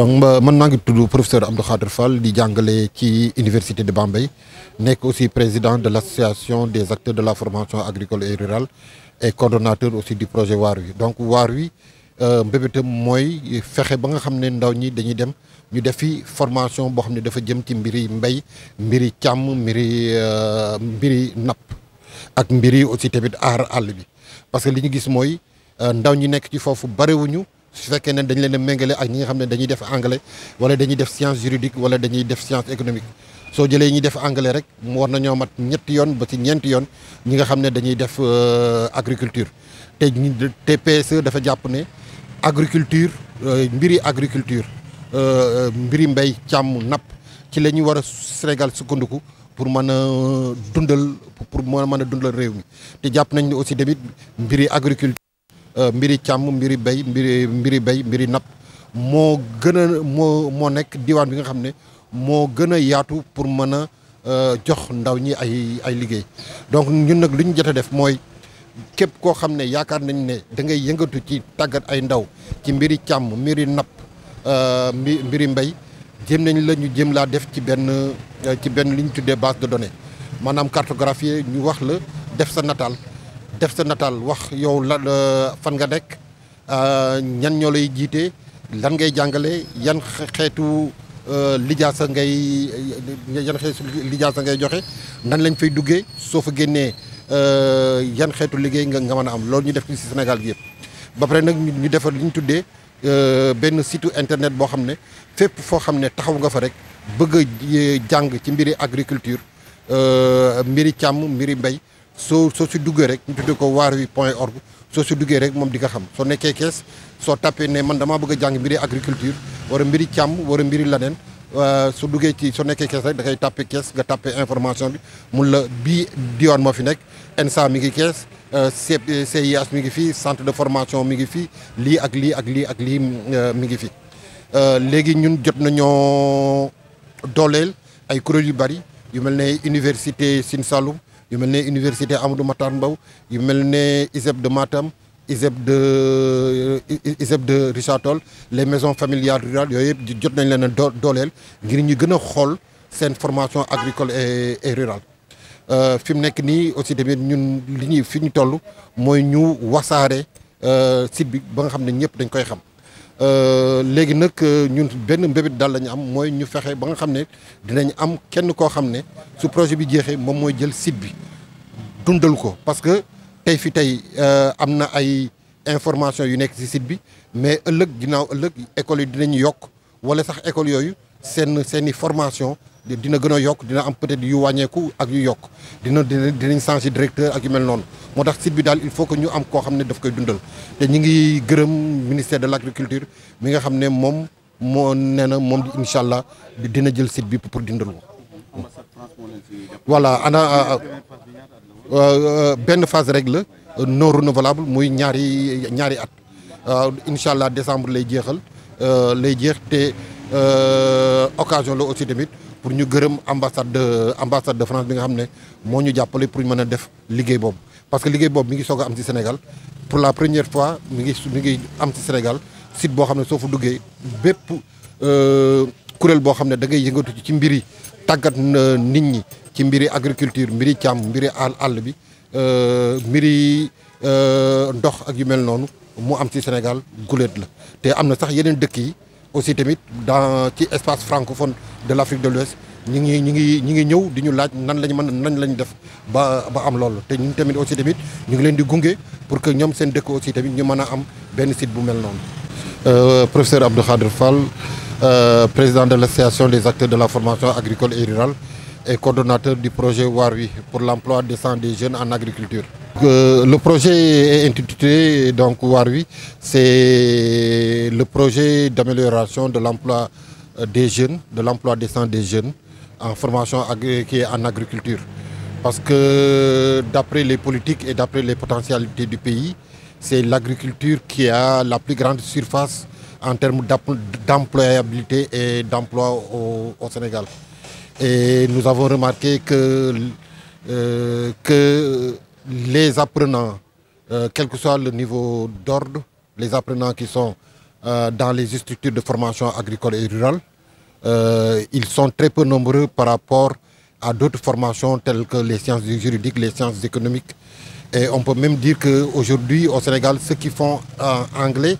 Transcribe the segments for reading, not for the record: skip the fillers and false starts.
donc man maa ngi tudd professeur Abdou Khadre Fall di jàngale ci université de Bambey nekk aussi président de l'association des acteurs de la formation agricole et rurale et coordonnateur aussi du projet Waar Wi donc Waar Wi mbébétam mooy fexe ba nga xam ne ndaw ñi dañuy dem ñu def fi formation boo xam ne dafa jëm ci mbiri mbéy mbiri càmm mbiri napp ak mbiri aussi tamit aar àll bi parce que li ñu gis mooy ndaw ñi nekk ci foofu barewuñu su fekkee ne dañ leen a méngale ak ñi nga xam ne dañuy def anglais wala dañuy def science juridique wala dañuy def science économique soo jëlee ñi def anglais rek mu war nañoo mat ñetti yoon ba ci ñeenti yoon ñi nga xam ne dañuy def agriculture te PSE dafa jàpp ne agriculture mbiri agriculture mbiri mbéy càmm napp ci la ñu war a Sénégal sukkandiku pour mën a dundal réew mi te jàpp nañ ne aussi tamit mbiri agriculture mbiri càmm mbiri béy mbiri napp moo gën a moo nekk diwaan bi nga xam ne moo gën a yaatu pour mën a jox ndaw ñi ay liggéey donc ñun nag lu ñu jot a def mooy képp koo xam ne yaakaar nañ ne da ngay yëngatu ci tàggat ay ndaw ci mbiri càmm mbiri napp mbiri mbéy jéem nañ la ñu jéem laa def ci benn li ñu tuddee base de données maanaam cartographie ñu wax la def sa nataal wax yow fan nga nekk ñan ñoo lay jiite lan ngay jàngale yan xeetu lijaasa ngay joxe nan lañ fay duggee soo fa génnee yan xeetu liggéey nga mën a am loolu ñu def ci Sénégal gi yëpp ba pare nag ñu defar li ñu tuddee benn site internet boo xam ne fépp foo xam ne taxaw nga fa rek bëgg a jàng ci mbiri agriculture mbiri càmm mbiri mbéy soo si duggee rek ñu tuddee ko waarwi.org soo si duggee rek moom di nga xam soo nekkee Kees soo tapé ne man damaa bëgg a jàng mbiri agriculture wala mbiri càmm wala mbiri laneen su duggee ci soo nekkee Kees rek da ngay tapé Kees nga tapé information bi mun la bii diwaan moo fi nekk ENSA mi ngi Kees CIH mi ngi fii centre de formation mi ngi fii lii ak lii mi ngi fi léegi ñun jot nañoo dooleel ay kuréel yu bari yu mel ne université Sine Saloum yu mel ne université Amadou Mahtar Mbow yu mel ne ISEP de Matam ISEP de Richard Toll les maisons familiales rurales yooyu yëpp jot nañ leen a dooleel ngir ñu gën a xool seen formation agricole et rurale fi mu nekk nii aussi tamit ñun fi ñu toll mooy ñu wasaare site bi ba nga xam ne ñëpp dañ koy xam léegi nag ñun benn mbébét daal la ñu am mooy ñu fexe ba nga xam ne dinañ am kenn koo xam ne su projet bi jeexee moom mooy jël site bi dundal ko parce que tey am na ay information yu nekk ci site bi mais ginnaaw ëllëg écoles yi dinañ yokk wala sax écoles yooyu seeni formation dina gën a yokk dina am peut-être yu wàññeeku ak yu yokk dinañ changer directeur ak yu mel noonu moo tax site bi daal il faut que ñu am koo xam ne daf koy dundal te ñu ngi gërëm ministère de l'agriculture mi nga xam ne moom moo nee na moom incha allah dina jël site bi pour dundal ko. voilà benn phase rek la non renouvelable muy ñaari at incha allah décembre lay jeex te occasion la aussi tamit pour ñu gërëm ambassade de France bi nga xam ne moo ñu jàppale pour ñu mën a def liggéey boobu parce que liggéey boobu mi ngi soog a am ci Sénégal pour la première fois mi ngi am ci Sénégal site boo xam ne soo fa duggee bépp kuréel boo xam ne da ngay yëngatu ci mbiri tàggat nit ñi ci mbiri agriculture mbiri càmm mbiri àll bi mbiri ndox ak yu mel noonu mu am ci Sénégal guléet la te am na sax yeneen dëkk yi aussi tamit ci espace francophone de l'Afrique de l'Ouest ñi ngi ñëw di ñu laaj nan lañ def ba am loolu te ñun tamit aussi tamit ñu ngi leen di gunge pour que ñoom seen dëkk aussi tamit ñu mën a am benn site bu mel noonu. Professeur Abdou Khadre Fall président de l'association des acteurs de la formation agricole et rurale et coordonnateur du projet Waar Wi pour l'emploi décent des jeunes en agriculture. Le projet est intitulé donc Waar Wi, c'est le projet d'amélioration de l'emploi des jeunes, de l'emploi décent des jeunes en formation qui est en agriculture. Parce que d'après les politiques et d'après les potentialités du pays, c'est l'agriculture qui a la plus grande surface en termes d'employabilité et d'emploi au Sénégal. Et nous avons remarqué que les apprenants, quel que soit le niveau d'ordre, les apprenants qui sont dans les structures de formation agricole et rurale. Ils sont très peu nombreux par rapport à d'autres formations telles que les sciences juridiques, les sciences économiques. Et on peut même dire qu'aujourd'hui, au Sénégal, ceux qui font anglais,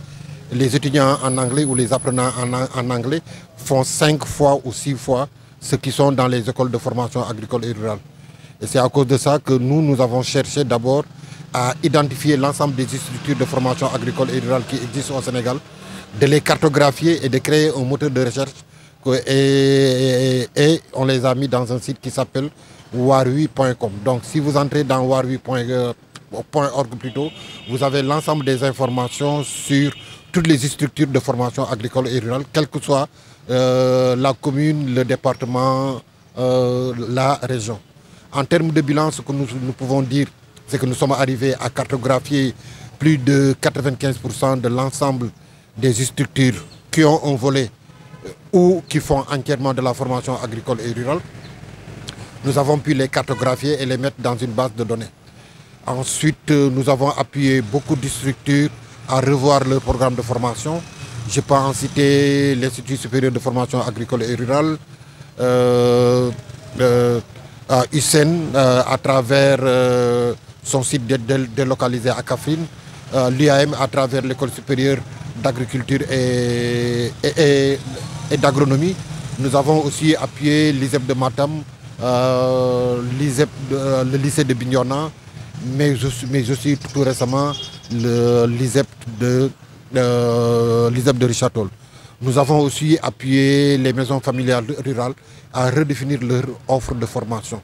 les étudiants en anglais ou les apprenants en anglais font 5 fois ou 6 fois ceux qui sont dans les écoles de formation agricole et rurale. Et c'est à cause de ça que nous avons cherché d'abord à identifier l'ensemble des structures de formation agricole et rurale qui existent au Sénégal, de les cartographier et de créer un moteur de recherche. Et on les a mis dans un site qui s'appelle warui.com. Donc si vous entrez dans warui.org plutôt, vous avez l'ensemble des informations sur toutes les structures de formation agricole et rurale, quelle que soit la commune, le département, la région. En termes de bilan, ce que nous pouvons dire, c'est que nous sommes arrivés à cartographier plus de 95% de l'ensemble des structures qui ont un volet ou qui font entièrement de la formation agricole et rurale. Nous avons pu les cartographier et les mettre dans une base de données. Ensuite, nous avons appuyé beaucoup de structures à revoir leur programme de formation. Je peux en citer l'Institut supérieur de formation agricole et rurale, USEN à travers son site délocalisé à Kaffrine, l'IAM à travers l'École supérieure d'agriculture et d'agronomie. Nous avons aussi appuyé l'ISEP de Matam, le lycée de Bignona, mais aussi tout récemment l'ISEP de Richard Toll. Nous avons aussi appuyé les maisons familiales rurales à redéfinir leur offre de formation.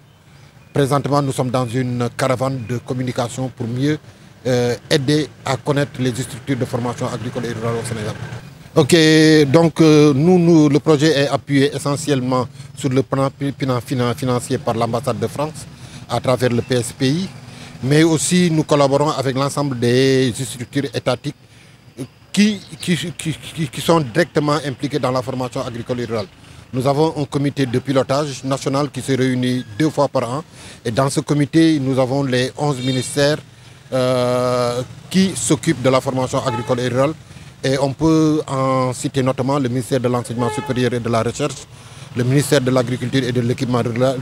Présentement, nous sommes dans une caravane de communication pour mieux aider à connaître les structures de formation agricole et rurale au Sénégal. Ok, donc le projet est appuyé essentiellement sur le plan financier par l'ambassade de France à travers le PSPI, mais aussi nous collaborons avec l'ensemble des structures étatiques qui sont directement impliquées dans la formation agricole et rurale. Nous avons un comité de pilotage national qui se réunit 2 fois par an. Et dans ce comité, nous avons les 11 ministères qui s'occupent de la formation agricole et rurale. Et on peut en citer notamment le ministère de l'Enseignement supérieur et de la Recherche, le ministère de l'Agriculture et de l'Équipement rural,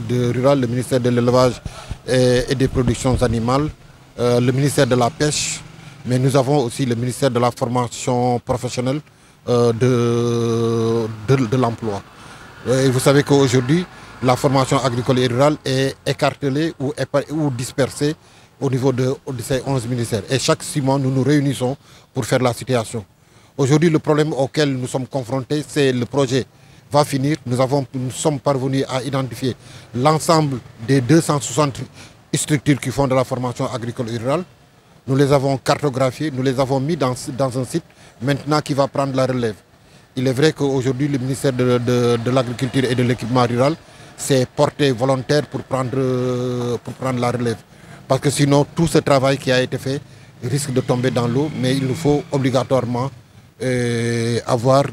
le ministère de l'Élevage et des Productions animales, le ministère de la Pêche, mais nous avons aussi le ministère de la Formation professionnelle de l'Emploi. Et vous savez qu'aujourd'hui, la formation agricole et rurale est écartelée ou dispersée au niveau de ces 11 ministères. Et chaque 6 mois, nous nous réunissons pour faire la situation. Aujourd'hui, le problème auquel nous sommes confrontés, c'est le projet va finir. Nous sommes parvenus à identifier l'ensemble des 260 structures qui font de la formation agricole et rurale. Nous les avons cartographiés, nous les avons mis dans un site maintenant qui va prendre la relève. Il est vrai qu'aujourd'hui, le ministère de l'Agriculture et de l'Équipement rural s'est porté volontaire pour prendre la relève. Parce que sinon, tout ce travail qui a été fait risque de tomber dans l'eau, mais il nous faut obligatoirement avoir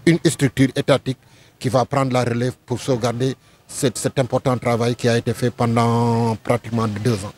une structure étatique qui va prendre la relève pour sauvegarder cet important travail qui a été fait pendant pratiquement 2 ans.